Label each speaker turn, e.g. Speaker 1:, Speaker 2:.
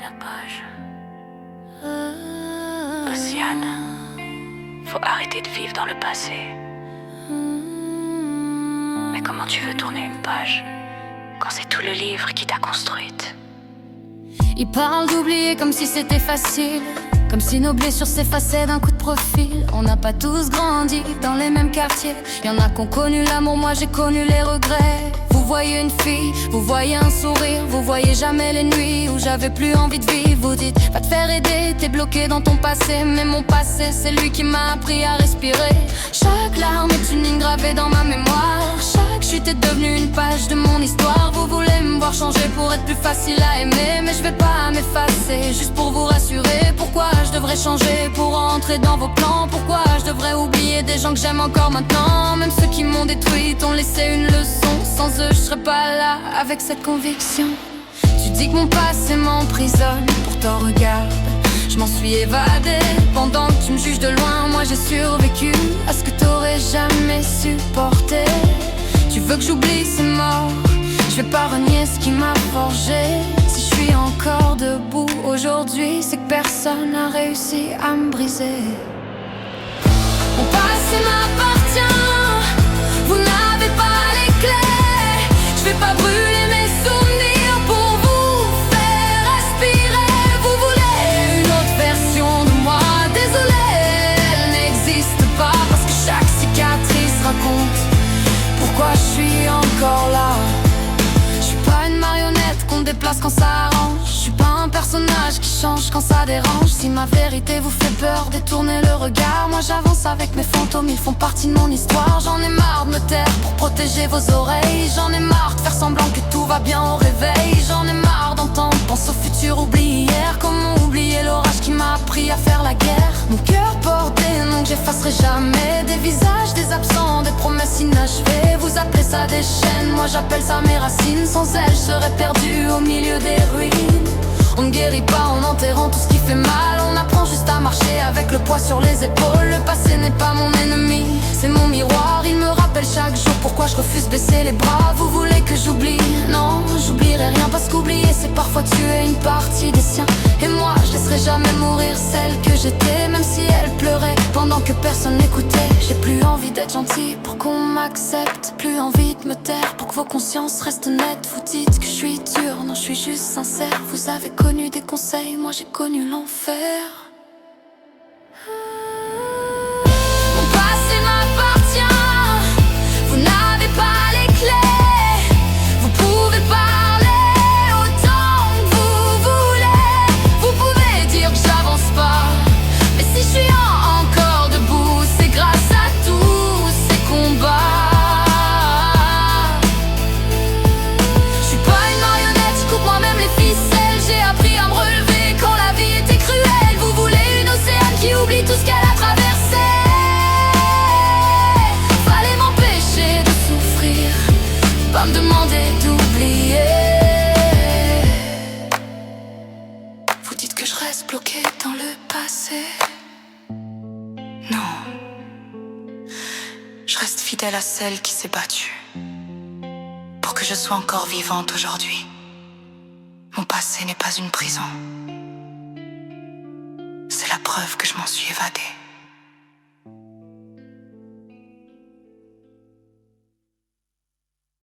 Speaker 1: la page. Océane, faut arrêter de vivre dans le passé. Mais comment tu veux tourner une page quand c'est tout le livre qui t'a construite?
Speaker 2: Ils parlent d'oublier comme si c'était facile, comme si nos blessures s'effaçaient d'un coup de profil. On n'a pas tous grandi dans les mêmes quartiers. Y'en a qui ont connu l'amour, moi j'ai connu les regrets. Vous voyez une fille, vous voyez un sourire, vous voyez jamais les nuits où j'avais plus envie de vivre. Vous dites, va te faire aider, t'es bloqué dans ton passé. Mais mon passé, c'est lui qui m'a appris à respirer. Chaque larme est une ligne gravée dans ma mémoire. Chaque chute est devenue une page de mon histoire. Vous voulez me voir changer pour être plus facile à aimer, mais je vais pas m'effacer, juste pour vous rassurer. Pourquoi je devrais changer pour entrer dans vos plans? Pourquoi je devrais oublier des gens que j'aime encore maintenant? Même ceux qui m'ont détruite ont laissé une leçon. Sans eux je serais pas là avec cette conviction. Tu dis que mon passé m'emprisonne, pourtant regarde, je m'en suis évadée. Pendant que tu me juges de loin, moi j'ai survécu à ce que t'aurais jamais supporté. Tu veux que j'oublie, c'est mort, je vais pas renier ce qui m'a forgé. Si je suis encore debout aujourd'hui, c'est que personne n'a réussi à me briser. Mon passé m'appartient, vous n'avez pas les clés. Je vais pas brûler mes souvenirs pour vous faire respirer. Vous voulez une autre version de moi, désolé, elle n'existe pas. Parce que chaque cicatrice raconte pourquoi je suis encore là. Je suis pas une marionnette qu'on déplace quand ça arrange. Je suis pas un personnage qui change quand ça dérange. Si ma vérité vous fait peur, détournez le regard. Moi j'avance avec mes fantômes, ils font partie de mon histoire. J'en ai marre de me taire pour protéger vos oreilles. J'en ai marre de faire semblant que tout va bien au réveil. J'en ai marre d'entendre, pense au futur, oublie hier. Comment oublier l'orage qui m'a appris à faire la guerre? Mon cœur porte des noms que j'effacerai jamais, des visages, des absents, des promesses inachevées. Vous appelez ça des chaînes, moi j'appelle ça mes racines. Sans elles je serais perdu au milieu des ruines. On ne guérit pas en enterrant tout ce qui fait mal. On apprend juste à marcher avec le poids sur les épaules. Le passé n'est pas mon ennemi, c'est mon miroir. Il me rappelle chaque jour pourquoi je refuse baisser les bras. Vous voulez que j'oublie? Non, j'oublierai rien. Parce qu'oublier c'est parfois tuer une partie des siens. Et moi je laisserai jamais mourir celle que j'étais. Même si elle pleurait pendant que personne n'écoutait. J'ai plus envie d'être gentil pour qu'on m'accepte, plus envie de me taire pour que vos consciences restent nettes. Vous dites que je suis dur, non je suis juste sincère. Vous avez connu des conseils, moi j'ai connu l'enfer. Mon passé m'appartient, vous n'avez pas les clés. Vous pouvez parler autant que vous voulez. Vous pouvez dire que j'avance pas, mais si je suis encore debout, c'est grâce à tous ces combats. Je suis pas une marionnette, je coupe moi-même les ficelles. J'ai appris à me relever quand la vie était cruelle. Vous voulez une océane qui oublie tout ce qu'elle a traversé. Fallait m'empêcher de souffrir, pas me demander d'oublier. Vous dites que je reste bloqué dans le passé. Non, je reste fidèle à celle qui s'est battue pour que je sois encore vivante aujourd'hui. Mon passé n'est pas une prison, c'est la preuve que je m'en suis évadée.